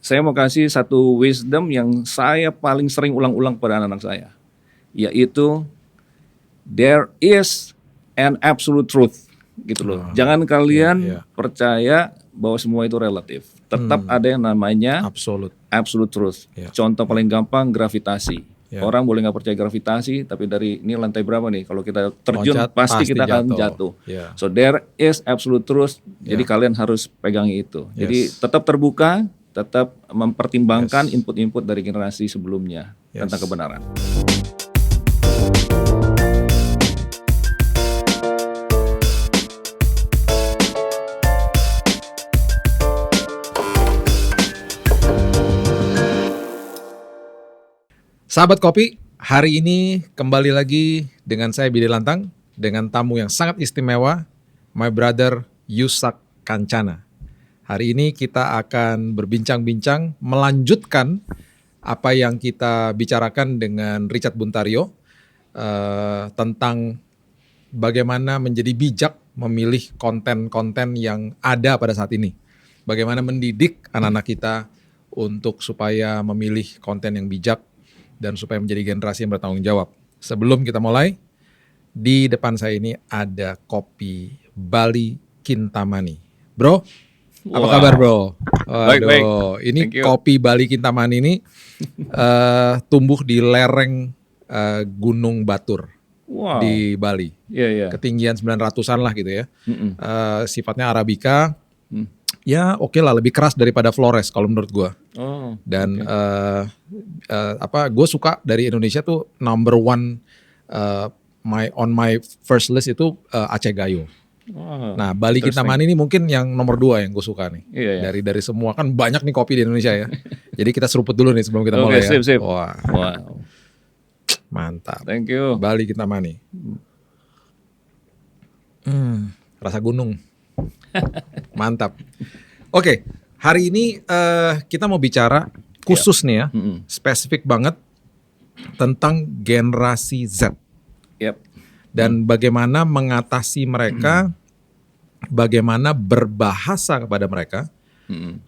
saya mau kasih satu wisdom yang saya paling sering ulang-ulang pada anak-anak saya, yaitu there is an absolute truth, gitu loh. Jangan kalian percaya bahwa semua itu relatif. Tetap ada yang namanya absolute truth. Contoh paling gampang, gravitasi. Orang boleh nggak percaya gravitasi, tapi dari ini lantai berapa nih? Kalau kita terjun pasti kita akan jatuh. So there is absolute truth. Jadi kalian harus pegangi itu. Jadi tetap terbuka, tetap mempertimbangkan input-input dari generasi sebelumnya tentang kebenaran. Sahabat Kopi, hari ini kembali lagi dengan saya Billy Lantang dengan tamu yang sangat istimewa, my brother Yusak Kancana. Hari ini kita akan berbincang-bincang melanjutkan apa yang kita bicarakan dengan Richard Buntario tentang bagaimana menjadi bijak memilih konten-konten yang ada pada saat ini. Bagaimana mendidik anak-anak kita untuk supaya memilih konten yang bijak dan supaya menjadi generasi yang bertanggung jawab. Sebelum kita mulai, di depan saya ini ada kopi Bali Kintamani. Bro, apa kabar bro? Baik. Ini kopi Bali Kintamani ini tumbuh di lereng Gunung Batur di Bali. Ketinggian 900-an lah gitu ya. Sifatnya Arabica. Ya oke lah, lebih keras daripada Flores kalau menurut gue. Dan gue suka dari Indonesia tuh number one on my first list itu Aceh Gayo. Nah Bali Kintamani ini mungkin yang nomor 2 yang gue suka nih. Dari semua kan banyak nih kopi di Indonesia ya. Jadi kita seruput dulu nih sebelum kita mulai ya. Sip. Wow. Mantap. Thank you. Bali Kintamani. Rasa gunung. Mantap. Oke, hari ini kita mau bicara khusus nih ya, spesifik banget tentang generasi Z. Dan bagaimana mengatasi mereka, bagaimana berbahasa kepada mereka,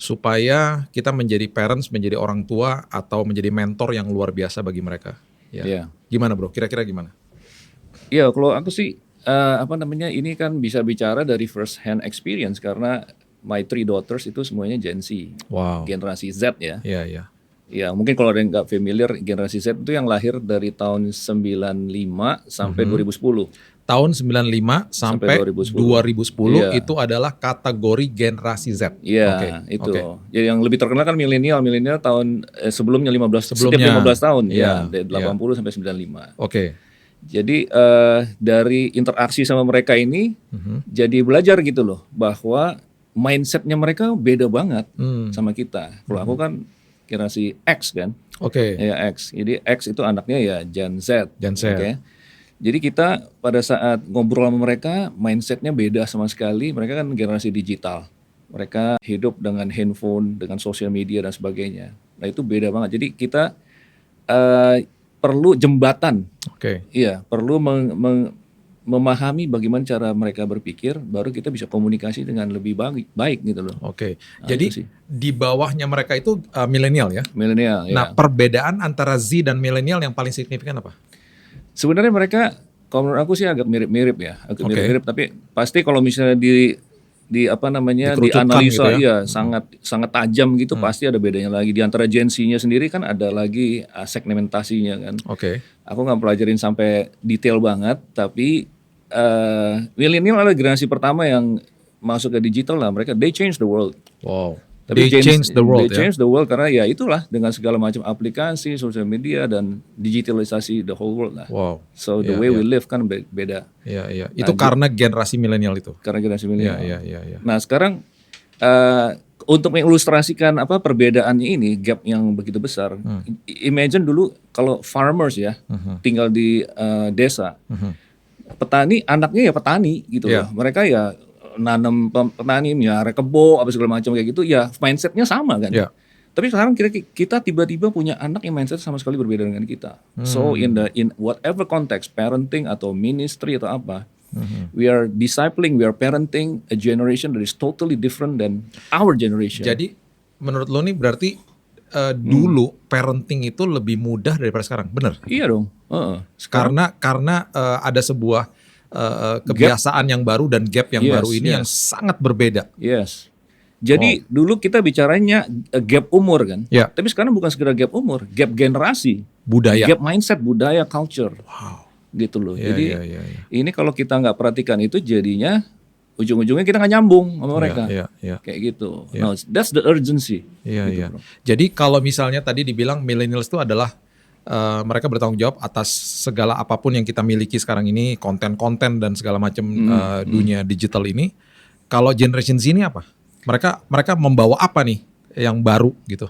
supaya kita menjadi parents, menjadi orang tua atau menjadi mentor yang luar biasa bagi mereka. Gimana bro? Kira-kira gimana? Iya, kalau aku sih ini kan bisa bicara dari first hand experience karena my 3 daughters itu semuanya Gen Z, generasi Z ya. Ya mungkin kalau ada yang nggak familiar, generasi Z itu yang lahir dari tahun 95 sampai 2010. Tahun 95 sampai 2010 itu adalah kategori generasi Z. Itu. Jadi yang lebih terkenal kan milenial tahun sebelumnya 15 tahun dari 80 sampai 95. Jadi dari interaksi sama mereka ini jadi belajar gitu loh bahwa mindsetnya mereka beda banget sama kita. Kalau aku kan generasi X kan, X. Jadi X itu anaknya ya Gen Z. Jadi kita pada saat ngobrol sama mereka mindsetnya beda sama sekali. Mereka kan generasi digital. Mereka hidup dengan handphone, dengan sosial media dan sebagainya. Nah itu beda banget. Jadi kita perlu jembatan, perlu memahami bagaimana cara mereka berpikir, baru kita bisa komunikasi dengan lebih baik gitu loh. Nah, jadi di bawahnya mereka itu milenial ya? Milenial. Nah perbedaan antara Z dan milenial yang paling signifikan apa? Sebenarnya mereka, kalau menurut aku sih agak mirip-mirip ya, mirip-mirip. Tapi pasti kalau misalnya dianalisa gitu ya? sangat tajam gitu, pasti ada bedanya lagi. Di antara Gen Z-nya sendiri kan ada lagi segmentasinya kan. Aku nggak pelajarin sampai detail banget, tapi milenial adalah generasi pertama yang masuk ke digital lah. Mereka they change the world. Tapi they change the world karena ya itulah dengan segala macam aplikasi, sosial media dan digitalisasi the whole world lah. So the way we live kan beda. Itu karena generasi milenial itu. Karena generasi milenial. Nah sekarang untuk mengilustrasikan perbedaannya ini, gap yang begitu besar. Imagine dulu kalau farmers ya tinggal di desa, petani anaknya ya petani gitu loh. Mereka ya nanam petani, miara kebo, apa segala macam kayak gitu, ya mindsetnya sama kan. Tapi sekarang kita tiba-tiba punya anak yang mindset sama sekali berbeda dengan kita. So in whatever context, parenting atau ministry atau apa, we are discipling, we are parenting a generation that is totally different than our generation. Jadi menurut lo nih berarti dulu parenting itu lebih mudah daripada sekarang, bener? Iya dong. Karena ada sebuah kebiasaan yang baru dan gap yang baru ini yang sangat berbeda. Yes. Jadi dulu kita bicaranya gap umur kan, tapi sekarang bukan sekedar gap umur, gap generasi, budaya, gap mindset, budaya, culture, gitu loh. Jadi ini kalau kita nggak perhatikan itu jadinya ujung-ujungnya kita nggak nyambung sama mereka, kayak gitu. No, that's the urgency. Gitu, Jadi kalau misalnya tadi dibilang millennials itu adalah mereka bertanggung jawab atas segala apapun yang kita miliki sekarang ini, konten-konten dan segala macam dunia digital ini. Kalau generation Z ini apa? Mereka membawa apa nih yang baru gitu?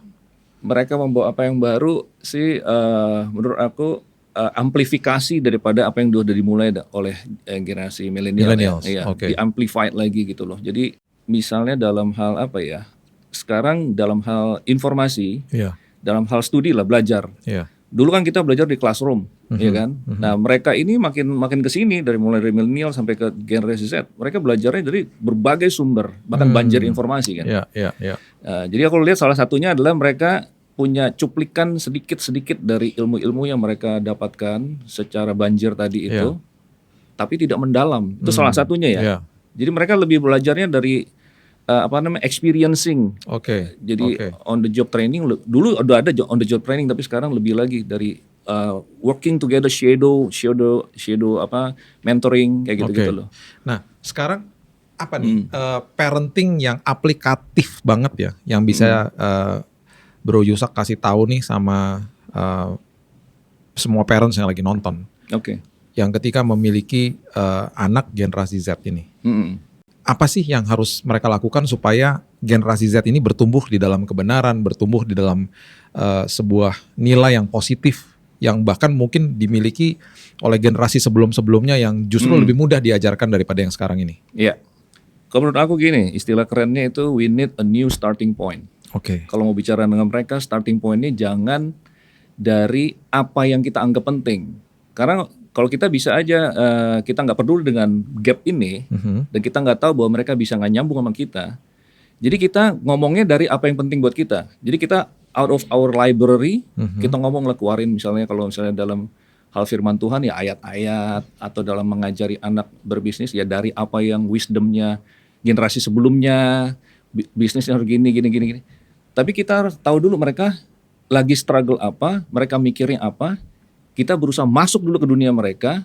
Mereka membawa apa yang baru sih? Menurut aku amplifikasi daripada apa yang sudah dimulai oleh generasi milenial. Di amplified lagi gitu loh. Jadi misalnya dalam hal apa ya? Sekarang dalam hal informasi, dalam hal studi lah, belajar. Dulu kan kita belajar di classroom, ya kan. Nah mereka ini makin kesini dari mulai dari milenial sampai ke generasi Z, mereka belajarnya dari berbagai sumber, bahkan banjir informasi kan. Jadi aku lihat salah satunya adalah mereka punya cuplikan sedikit-sedikit dari ilmu-ilmu yang mereka dapatkan secara banjir tadi itu, tapi tidak mendalam. Itu salah satunya ya. Jadi mereka lebih belajarnya dari experiencing. Jadi on the job training, dulu udah ada on the job training, tapi sekarang lebih lagi dari working together, shadow mentoring kayak gitu-gitu loh. Nah, sekarang apa nih parenting yang aplikatif banget ya, yang bisa Bro Yusak kasih tahu nih sama semua parents yang lagi nonton. Yang ketika memiliki anak generasi Z ini. Apa sih yang harus mereka lakukan supaya generasi Z ini bertumbuh di dalam kebenaran, bertumbuh di dalam sebuah nilai yang positif, yang bahkan mungkin dimiliki oleh generasi sebelum-sebelumnya yang justru lebih mudah diajarkan daripada yang sekarang ini? Iya. Kalau menurut aku gini, istilah kerennya itu we need a new starting point. Kalau mau bicara dengan mereka, starting point-nya jangan dari apa yang kita anggap penting. Karena kalau kita bisa aja kita nggak peduli dengan gap ini dan kita nggak tahu bahwa mereka bisa nggak nyambung sama kita. Jadi kita ngomongnya dari apa yang penting buat kita. Jadi kita out of our library kita ngomong lah, keluarin misalnya kalau misalnya dalam hal firman Tuhan ya ayat-ayat, atau dalam mengajari anak berbisnis ya dari apa yang wisdomnya generasi sebelumnya, bisnisnya harus gini. Tapi kita harus tahu dulu mereka lagi struggle apa, mereka mikirnya apa. Kita berusaha masuk dulu ke dunia mereka,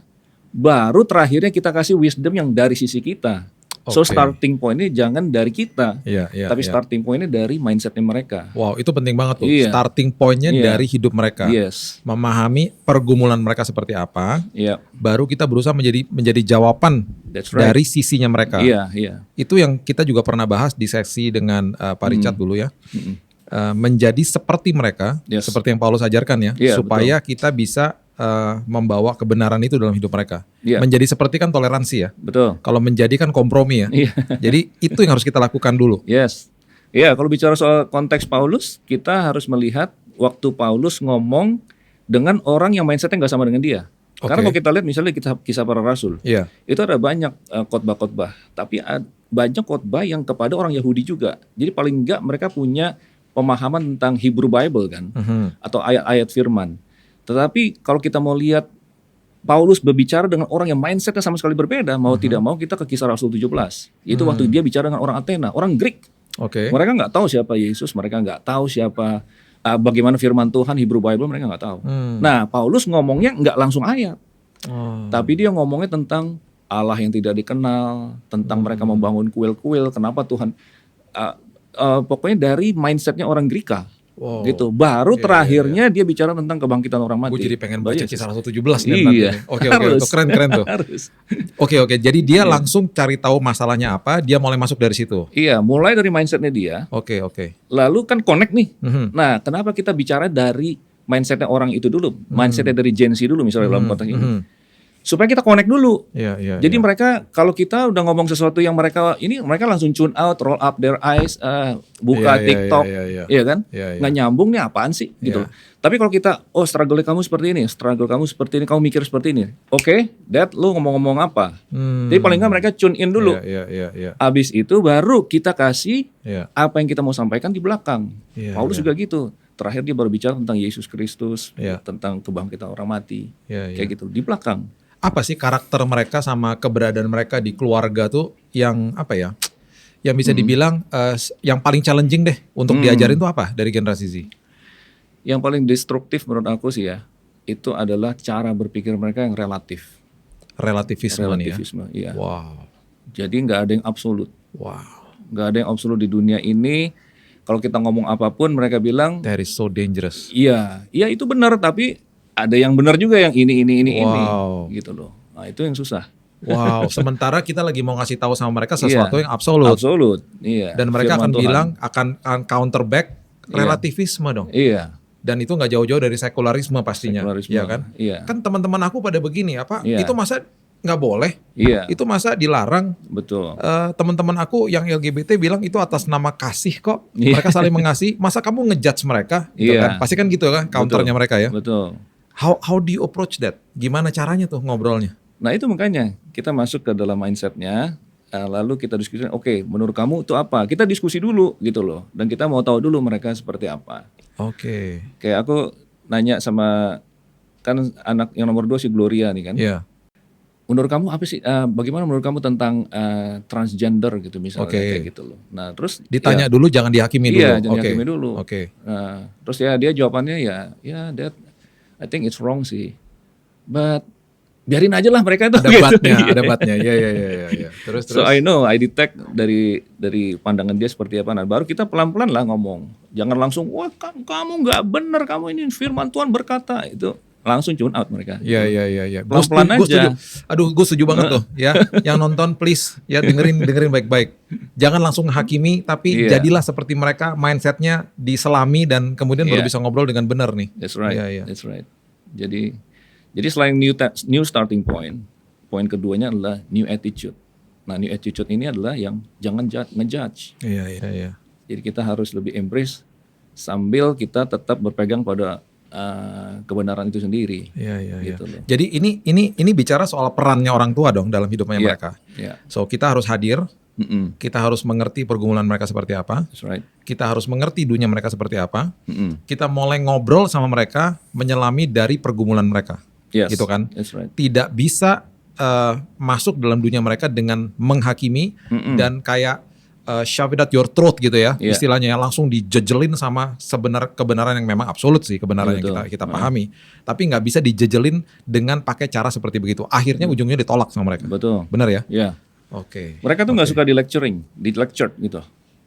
baru terakhirnya kita kasih wisdom yang dari sisi kita. So starting point-nya jangan dari kita, tapi starting point-nya dari mindset-nya mereka. Wow, itu penting banget tuh. Starting point-nya dari hidup mereka. Memahami pergumulan mereka seperti apa, baru kita berusaha menjadi jawaban dari sisinya mereka. Itu yang kita juga pernah bahas di sesi dengan Pak Richard dulu ya. Menjadi seperti mereka, seperti yang Paulus ajarkan ya, supaya kita bisa membawa kebenaran itu dalam hidup mereka. Menjadi seperti kan toleransi ya. Kalau menjadi kan kompromi ya. Jadi itu yang harus kita lakukan dulu. Kalau bicara soal konteks Paulus, kita harus melihat waktu Paulus ngomong dengan orang yang mindsetnya nggak sama dengan dia. Karena kalau kita lihat misalnya kisah para rasul, itu ada banyak khotbah-khotbah, tapi banyak khotbah yang kepada orang Yahudi juga. Jadi paling nggak mereka punya pemahaman tentang Hebrew Bible kan, atau ayat-ayat firman. Tetapi kalau kita mau lihat Paulus berbicara dengan orang yang mindsetnya sama sekali berbeda, mau tidak mau kita ke Kisah Rasul 17. Itu waktu dia bicara dengan orang Athena, orang Greek. Mereka nggak tahu siapa Yesus, mereka nggak tahu siapa bagaimana firman Tuhan, Hebrew Bible mereka nggak tahu. Nah Paulus ngomongnya nggak langsung ayat, tapi dia ngomongnya tentang Allah yang tidak dikenal, tentang mereka membangun kuil-kuil, kenapa Tuhan, pokoknya dari mindsetnya orang Greka. Gitu. Baru terakhirnya dia bicara tentang kebangkitan orang mati. Gue jadi pengen baca Kisah Rasul 17 nih nanti. Oke, itu keren tuh. Oke, jadi dia langsung cari tahu masalahnya apa, dia mulai masuk dari situ. Mulai dari mindsetnya dia. Oke. Lalu kan connect nih. Nah, kenapa kita bicara dari mindsetnya orang itu dulu, mindsetnya dari Gen Z dulu misalnya dalam konteks ini. Supaya kita connect dulu. Jadi mereka kalau kita udah ngomong sesuatu yang mereka langsung tune out, roll up their eyes, buka TikTok, kan? Nggak nyambung nih apaan sih gitu. Tapi kalau kita, struggle kamu seperti ini, struggle kamu seperti ini, kamu mikir seperti ini. Dad, lu ngomong-ngomong apa? Jadi paling nggak mereka tune in dulu. Abis itu baru kita kasih apa yang kita mau sampaikan di belakang. Paulus juga gitu. terakhir dia baru bicara tentang Yesus Kristus, tentang kebangkitan orang mati, kayak gitu di belakang. Apa sih karakter mereka sama keberadaan mereka di keluarga tuh yang apa ya? Yang bisa dibilang yang paling challenging deh untuk diajarin tuh apa dari generasi Z? Yang paling destruktif menurut aku sih ya, itu adalah cara berpikir mereka yang relatif. Relativisme nih ya? Iya. Wow. Jadi nggak ada yang absolut. Wow. Nggak ada yang absolut di dunia ini. Kalau kita ngomong apapun mereka bilang that is so dangerous. Iya itu benar, tapi ada yang benar juga yang ini gitu loh. Nah itu yang susah. Wow, sementara kita lagi mau ngasih tahu sama mereka sesuatu yang absolut. Absolut, iya. Dan mereka akan bilang akan counter back relativisme dong. Iya. Dan itu nggak jauh-jauh dari sekularisme pastinya, ya kan? Iya. Kan teman-teman aku pada begini, itu masa nggak boleh? Iya. Itu masa dilarang? Betul. Teman-teman aku yang LGBT bilang itu atas nama kasih kok. Mereka saling mengasihi. Masa kamu ngejudge mereka? Gitu kan? Pasti kan gitu kan counternya mereka ya. Betul. How do you approach that? Gimana caranya tuh ngobrolnya? Nah itu makanya kita masuk ke dalam mindsetnya, lalu kita diskusi. Oke, menurut kamu itu apa? Kita diskusi dulu gitu loh. Dan kita mau tahu dulu mereka seperti apa. Oke. Kayak aku nanya sama kan anak yang nomor 2 si Gloria nih kan. Iya. Menurut kamu apa sih? Bagaimana menurut kamu tentang transgender gitu misalnya kayak gitu loh. Nah terus ditanya dulu, jangan dihakimi dulu. Iya, jangan dihakimi dulu. Oke. Terus ya dia jawabannya ya that I think it's wrong sih. But biarin aja lah mereka itu. Ada batnya. Iya. Terus. So I know, I detect dari pandangan dia seperti apa. Nah baru kita pelan-pelan lah ngomong. Jangan langsung, wah kamu nggak benar, kamu ini firman Tuhan berkata itu. Langsung tune out mereka. Iya. Pelan-pelan aja. Aduh, gue setuju banget tuh. Ya, yang nonton please ya dengerin baik-baik. Jangan langsung hakimi, tapi jadilah seperti mereka, mindsetnya diselami dan kemudian baru bisa ngobrol dengan benar nih. That's right. That's right. Jadi selain new starting point, poin keduanya adalah new attitude. Nah, new attitude ini adalah yang jangan ngejudge. Iya. Jadi kita harus lebih embrace sambil kita tetap berpegang pada kebenaran itu sendiri. Iya. Gitu loh. Jadi ini bicara soal perannya orang tua dong dalam hidupnya mereka. So kita harus hadir, kita harus mengerti pergumulan mereka seperti apa. That's right. Kita harus mengerti dunia mereka seperti apa. Kita mulai ngobrol sama mereka, menyelami dari pergumulan mereka. Yes, gitu kan? That's right. Tidak bisa masuk dalam dunia mereka dengan menghakimi dan kayak shove it at your throat gitu ya, istilahnya ya, langsung dijejelin sama kebenaran yang memang absolut sih, kebenaran yang kita pahami. Tapi nggak bisa dijejelin dengan pakai cara seperti begitu. Akhirnya ujungnya ditolak sama mereka. Betul. Benar ya? Iya. Oke. Mereka tuh nggak suka di lectured gitu.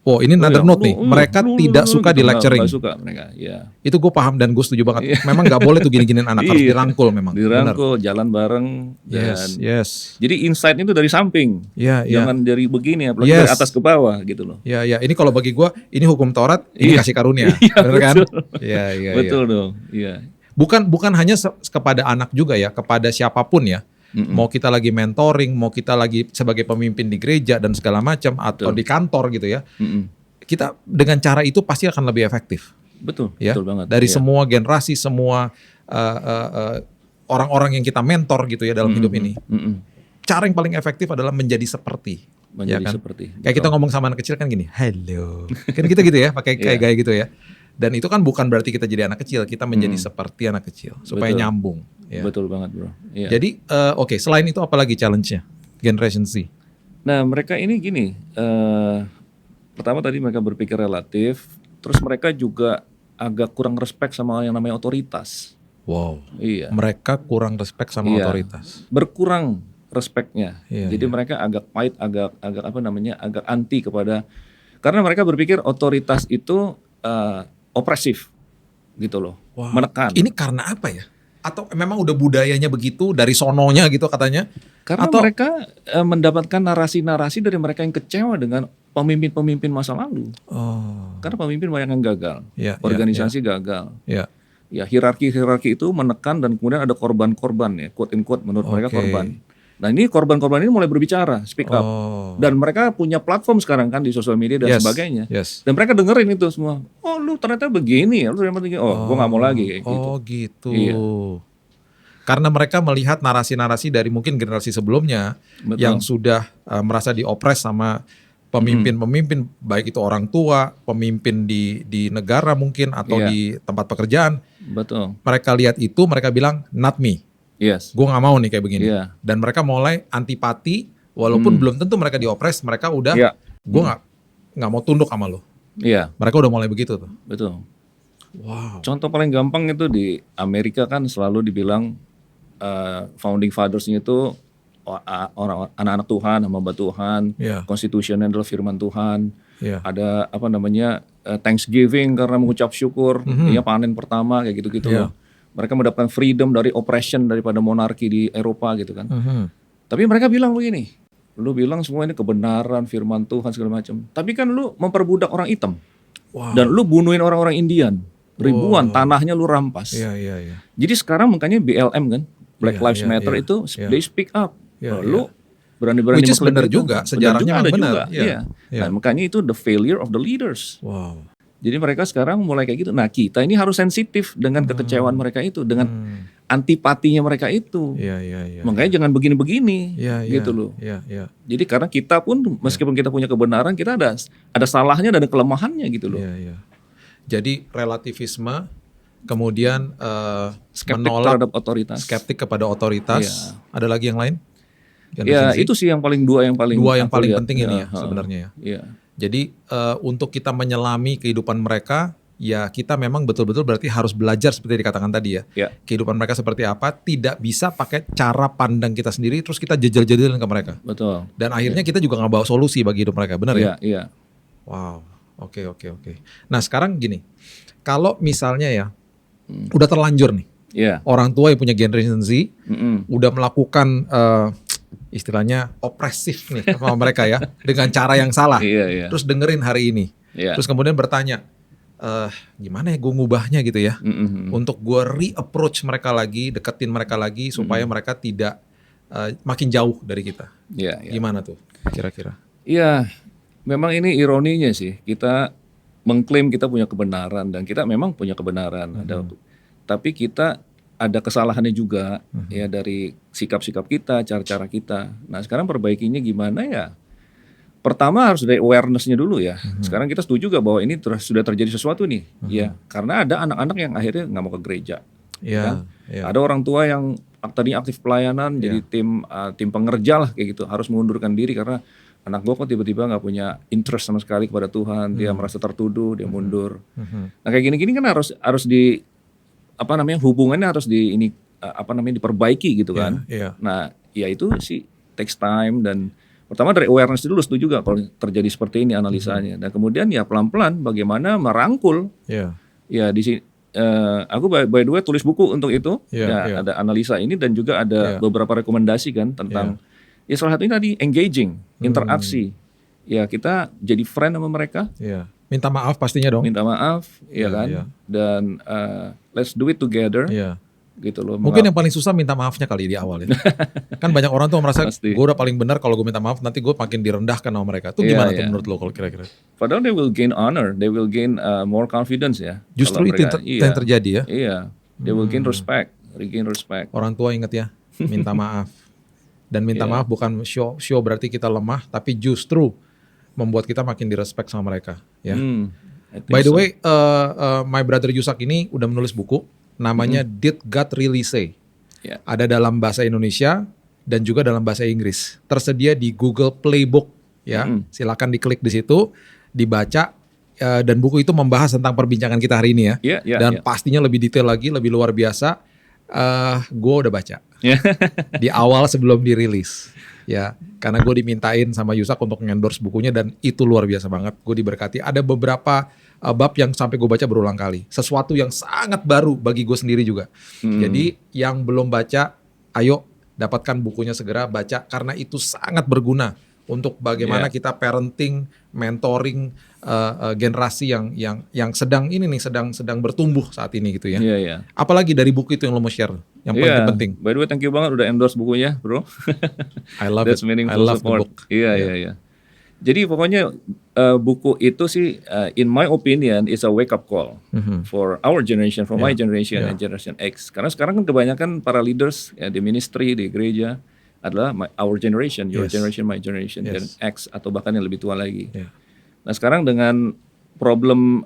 Oh, ini another note nih. Mereka tidak suka di lecturing. Nggak suka mereka, ya. Itu gue paham dan gue setuju banget. Memang nggak boleh tuh gini-giniin anak, harus dirangkul memang. Dirangkul, jalan bareng. Yes. Jadi insight itu dari samping. Jangan dari begini, apalagi dari atas ke bawah gitu loh. Iya. Ini kalau bagi gue, ini hukum Taurat, ini kasih karunia. Benar kan? Iya. Betul dong. Iya. Bukan hanya kepada anak juga ya, kepada siapapun ya. Mau kita lagi mentoring, mau kita lagi sebagai pemimpin di gereja dan segala macam, atau di kantor gitu ya, kita dengan cara itu pasti akan lebih efektif. Betul, ya? Betul banget. Dari semua generasi, semua orang-orang yang kita mentor gitu ya dalam hidup ini. Cara yang paling efektif adalah menjadi seperti. Kayak kita ngomong sama anak kecil kan gini, halo, kan kita gitu ya, pakai kayak gaya gitu ya. Dan itu kan bukan berarti kita jadi anak kecil, kita menjadi seperti anak kecil supaya nyambung. Ya. Betul banget bro. Ya. Jadi selain itu apa lagi challenge-nya Generation Z? Nah mereka ini gini, pertama tadi mereka berpikir relatif, terus mereka juga agak kurang respect sama yang namanya otoritas. Wow. Iya. Mereka kurang respect sama otoritas. Berkurang respectnya. Jadi mereka agak pahit, agak agak anti kepada, karena mereka berpikir otoritas itu opresif gitu loh, menekan. Ini karena apa ya? Atau memang udah budayanya begitu dari sononya gitu katanya? Karena mereka mendapatkan narasi-narasi dari mereka yang kecewa dengan pemimpin-pemimpin masa lalu. Karena pemimpin banyak yang gagal, organisasi gagal. Ya hierarki itu menekan dan kemudian ada korban-korban ya, quote in quote menurut mereka korban. Nah ini korban-korban ini mulai berbicara, speak up. Dan mereka punya platform sekarang kan di sosial media dan sebagainya. Dan mereka dengerin itu semua. Oh lu ternyata begini ya, lu ternyata begini. Gue gak mau lagi kayak gitu. Gitu. Iya. Karena mereka melihat narasi-narasi dari mungkin generasi sebelumnya yang sudah merasa diopres sama Pemimpin-pemimpin baik itu orang tua, pemimpin di negara mungkin atau di tempat pekerjaan. Betul. Mereka lihat itu, mereka bilang not me. Yes. Gue nggak mau nih kayak begini. Dan mereka mulai antipati, walaupun belum tentu mereka diopres, mereka udah gue nggak mau tunduk sama lo. Mereka udah mulai begitu tuh. Betul. Wow. Contoh paling gampang itu di Amerika kan selalu dibilang founding fathers-nya itu orang anak-anak Tuhan, hamba Tuhan, konstitusinya adalah firman Tuhan. Ada apa namanya Thanksgiving karena mengucap syukur, ya panen pertama kayak gitu-gitu loh. Mereka mendapatkan freedom dari oppression daripada monarki di Eropa gitu kan. Tapi mereka bilang begini, lu bilang semua ini kebenaran, firman Tuhan segala macam. Tapi kan lu memperbudak orang hitam. Dan lu bunuhin orang-orang Indian. Ribuan tanahnya lu rampas. Jadi sekarang makanya BLM kan, Black Lives Matter itu they speak up. Lu berani-berani which is benar juga, sejarahnya ada benar. Juga. Nah, makanya itu the failure of the leaders. Jadi mereka sekarang mulai kayak gitu. Nah, kita ini harus sensitif dengan kekecewaan mereka itu, dengan antipatinya mereka itu. Makanya jangan begini-begini, gitu loh. Jadi karena kita pun meskipun kita punya kebenaran, kita ada salahnya dan ada kelemahannya gitu loh. Jadi relativisme, kemudian skeptik menolak terhadap otoritas, skeptik kepada otoritas. Ada lagi yang lain? Itu sih yang paling dua yang paling penting ini ya sebenarnya ya. Jadi untuk kita menyelami kehidupan mereka, ya kita memang betul-betul berarti harus belajar seperti dikatakan tadi ya. Kehidupan mereka seperti apa, tidak bisa pakai cara pandang kita sendiri terus kita jejel-jejelin ke mereka. Betul. Dan akhirnya kita juga nggak bawa solusi bagi hidup mereka, benar ya? Iya. Wow, oke. Nah sekarang gini, kalau misalnya ya udah terlanjur nih, orang tua yang punya Generation Z udah melakukan istilahnya opresif nih sama mereka ya, dengan cara yang salah. Terus dengerin hari ini, terus kemudian bertanya, gimana ya gue ngubahnya gitu ya, untuk gue re-approach mereka lagi, deketin mereka lagi supaya mereka tidak makin jauh dari kita. Gimana tuh kira-kira? Iya, memang ini ironinya sih, kita mengklaim kita punya kebenaran dan kita memang punya kebenaran, tapi kita ada kesalahannya juga ya dari sikap-sikap kita, cara-cara kita. Nah sekarang perbaikinya gimana ya? Pertama harus dari awareness-nya dulu ya. Sekarang kita setuju gak bahwa ini sudah terjadi sesuatu nih? Ya, karena ada anak-anak yang akhirnya nggak mau ke gereja. Ada orang tua yang tadinya aktif pelayanan jadi tim pengerja lah kayak gitu, harus mengundurkan diri karena anak gue kok tiba-tiba nggak punya interest sama sekali kepada Tuhan, dia merasa tertuduh, dia mundur. Nah kayak gini-gini kan harus di hubungannya harus diperbaiki gitu kan. Nah, ya itu sih takes time dan pertama dari awareness dulu setuju juga kalau terjadi seperti ini analisanya. Dan kemudian ya pelan-pelan bagaimana merangkul. Ya di sini aku by the way tulis buku untuk itu. Ada analisa ini dan juga ada beberapa rekomendasi kan tentang ya salah satunya tadi engaging, interaksi. Ya kita jadi friend sama mereka. Minta maaf pastinya dong. Minta maaf, kan. Dan let's do it together. Gitu loh. Mungkin yang paling susah minta maafnya kali di awal ya. Kan banyak orang tuh merasa gue udah paling benar kalau gue minta maaf nanti gue makin direndahkan sama mereka. Itu gimana tuh menurut lo kalau kira-kira? Padahal they will gain honor, they will gain more confidence ya. Justru itu yang terjadi ya. They will gain respect, regain respect. Orang tua ingat ya, minta maaf. Dan minta maaf bukan show berarti kita lemah, tapi justru membuat kita makin direspek sama mereka. Ya. By the way, my brother Yusak ini udah menulis buku, namanya Did God Really Say? Ada dalam bahasa Indonesia dan juga dalam bahasa Inggris. Tersedia di Google Playbook. Ya, silakan diklik di situ, dibaca. Dan buku itu membahas tentang perbincangan kita hari ini ya. Dan pastinya lebih detail lagi, lebih luar biasa. Gue udah baca di awal sebelum dirilis. Ya, karena gue dimintain sama Yusak untuk endorse bukunya dan itu luar biasa banget. Gue diberkati. Ada beberapa bab yang sampai gue baca berulang kali. Sesuatu yang sangat baru bagi gue sendiri juga. Jadi yang belum baca, ayo dapatkan bukunya segera baca karena itu sangat berguna untuk bagaimana kita parenting, mentoring generasi yang sedang sedang bertumbuh saat ini gitu ya. Apalagi dari buku itu yang lo mau share yang paling penting. By the way, thank you banget udah endorse bukunya, bro. I love it. I love the book. Iya. Jadi pokoknya buku itu sih, in my opinion, is a wake up call for our generation, for my generation and generation X. Karena sekarang kan kebanyakan para leaders ya, di ministry, di gereja, adalah our generation, your Yes. generation, my generation, Yes. dan X atau bahkan yang lebih tua lagi. Yeah. Nah sekarang dengan problem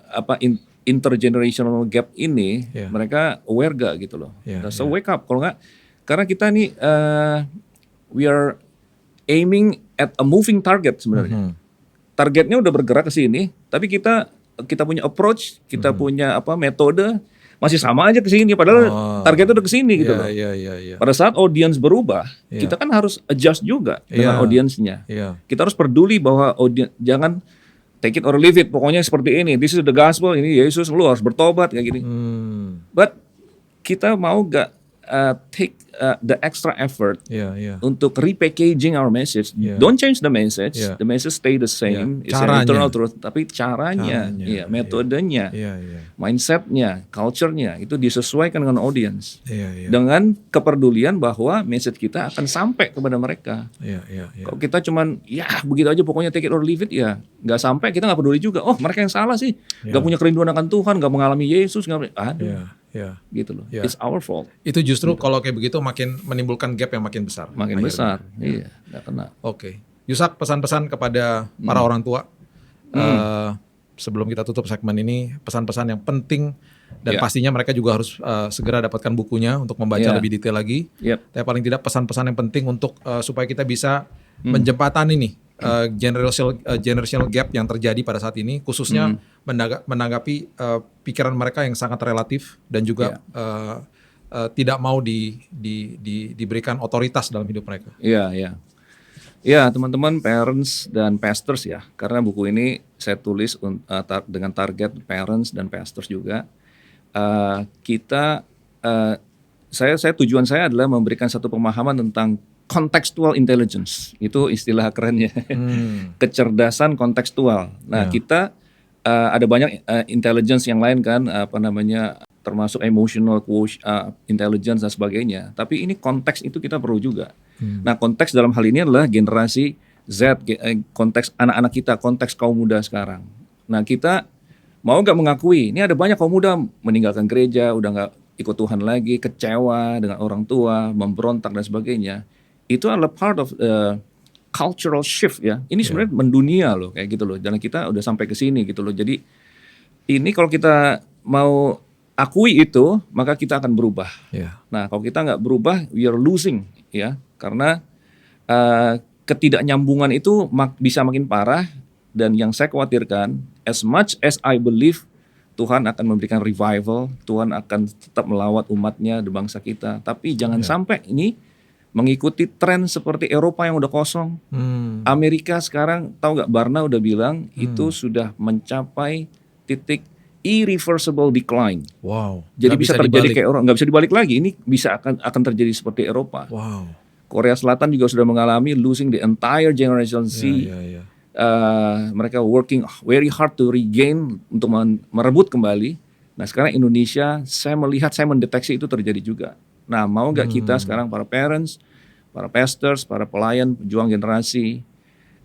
intergenerational gap ini, Yeah. mereka aware gak gitu loh. Yeah, So wake up, kalau nggak, karena kita nih we are aiming at a moving target sebenarnya. Targetnya udah bergerak ke sini, tapi kita punya approach, kita punya metode masih sama aja ke sini, padahal targetnya udah ke sini gitu loh. Pada saat audiens berubah, kita kan harus adjust juga dengan audiensnya. Kita harus peduli bahwa jangan take it or leave it, pokoknya seperti ini. This is the gospel, ini Yesus, lu harus bertobat kayak gini. But kita mau gak take the extra effort untuk repackaging our message. Don't change the message. The message stay the same. It's an eternal truth. Tapi caranya, metodenya, mindsetnya, culture-nya itu disesuaikan dengan audience. Dengan kepedulian bahwa message kita akan sampai kepada mereka. Kalau kita cuman begitu aja pokoknya take it or leave it, nggak sampai, kita nggak peduli juga. Oh mereka yang salah sih, nggak punya kerinduan akan Tuhan, nggak mengalami Yesus, gitu loh. It's our fault. Itu justru kalau kayak begitu makin menimbulkan gap yang makin besar. Makin besar, nggak kena. Oke. Yusak, pesan-pesan kepada para orang tua. Sebelum kita tutup segmen ini, pesan-pesan yang penting dan pastinya mereka juga harus segera dapatkan bukunya untuk membaca lebih detail lagi. Tapi paling tidak pesan-pesan yang penting untuk supaya kita bisa menjembatani nih generational gap yang terjadi pada saat ini, khususnya menanggapi pikiran mereka yang sangat relatif dan juga tidak mau diberikan otoritas dalam hidup mereka. Ya teman-teman parents dan pastors ya, karena buku ini saya tulis dengan target parents dan pastors juga. Saya tujuan saya adalah memberikan satu pemahaman tentang contextual intelligence, itu istilah kerennya, kecerdasan kontekstual. Nah kita ada banyak intelligence yang lain kan, termasuk emotional intelligence dan sebagainya. Tapi ini konteks itu kita perlu juga. Nah konteks dalam hal ini adalah generasi Z, konteks anak-anak kita, konteks kaum muda sekarang. Nah kita mau nggak mengakui, ini ada banyak kaum muda meninggalkan gereja, udah nggak ikut Tuhan lagi, kecewa dengan orang tua, memberontak dan sebagainya. Itu adalah part of cultural shift ya. Ini sebenarnya mendunia loh kayak gitu loh. Dan kita udah sampai ke sini gitu loh. Jadi ini kalau kita mau akui itu, maka kita akan berubah. Nah kalau kita nggak berubah, we are losing ya. Karena ketidaknyambungan itu bisa makin parah. Dan yang saya khawatirkan, as much as I believe Tuhan akan memberikan revival, Tuhan akan tetap melawat umatnya di bangsa kita. Tapi jangan sampai ini mengikuti tren seperti Eropa yang udah kosong. Amerika sekarang, tahu nggak, Barna udah bilang itu sudah mencapai titik irreversible decline. Jadi bisa terjadi kayak orang, nggak bisa dibalik lagi. Ini bisa akan terjadi seperti Eropa. Korea Selatan juga sudah mengalami losing the entire generation Z. Mereka working very hard to regain untuk merebut kembali. Nah sekarang Indonesia, saya mendeteksi itu terjadi juga. Nah mau nggak kita sekarang para parents, para pastors, para pelayan, pejuang generasi,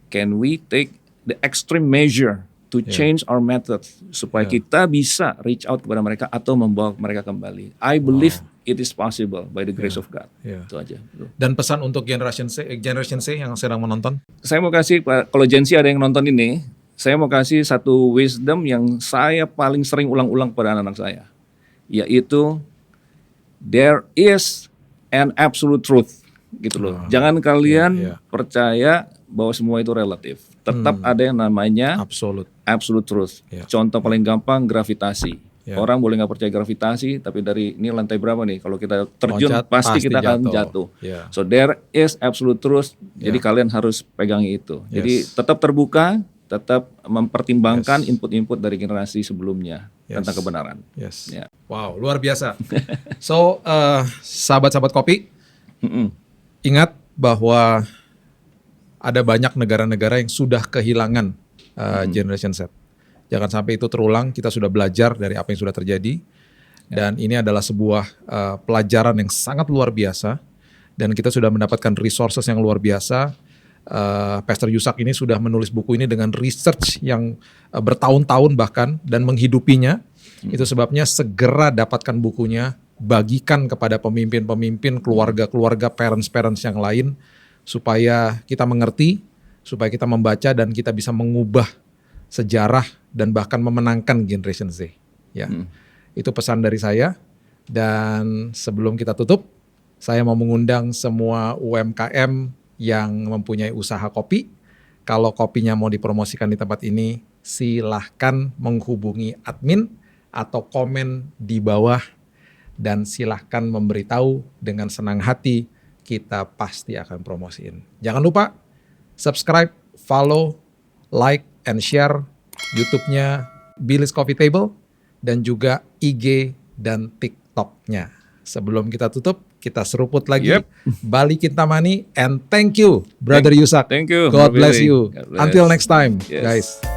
can we take the extreme measure to change our method supaya kita bisa reach out kepada mereka atau membawa mereka kembali. I believe it is possible by the grace of God. Itu aja. Dan pesan untuk Generation C yang sedang menonton? Saya mau kasih, kalau Gen Z ada yang nonton ini, saya mau kasih satu wisdom yang saya paling sering ulang-ulang pada anak-anak saya, yaitu there is an absolute truth, gitu loh. Jangan kalian percaya bahwa semua itu relatif. Tetap ada yang namanya absolute truth. Contoh paling gampang, gravitasi. Orang boleh nggak percaya gravitasi, tapi dari ini lantai berapa nih? Kalau kita terjun pasti kita akan jatuh. So there is absolute truth. Jadi kalian harus pegangi itu. Jadi tetap terbuka, tetap mempertimbangkan input-input dari generasi sebelumnya tentang kebenaran. Wow, luar biasa. So, sahabat-sahabat kopi, ingat bahwa ada banyak negara-negara yang sudah kehilangan Generation Z. Jangan sampai itu terulang. Kita sudah belajar dari apa yang sudah terjadi, dan ini adalah sebuah pelajaran yang sangat luar biasa. Dan kita sudah mendapatkan resources yang luar biasa. Pastor Yusak ini sudah menulis buku ini dengan research yang bertahun-tahun bahkan dan menghidupinya. Itu sebabnya segera dapatkan bukunya bagikan kepada pemimpin-pemimpin, keluarga-keluarga, parents-parents yang lain, supaya kita mengerti, supaya kita membaca dan kita bisa mengubah sejarah dan bahkan memenangkan Generation Z. Ya, itu pesan dari saya. Dan sebelum kita tutup, saya mau mengundang semua UMKM yang mempunyai usaha kopi. Kalau kopinya mau dipromosikan di tempat ini, silahkan menghubungi admin atau komen di bawah dan silahkan memberitahu dengan senang hati, kita pasti akan promosiin. Jangan lupa subscribe, follow, like, and share YouTube-nya Billy's Coffee Table dan juga IG dan TikTok-nya. Sebelum kita tutup, kita seruput lagi. Bali Kintamani, and thank you, Brother Yusak. Thank you. God bless you. God bless. Until next time, Yes. guys.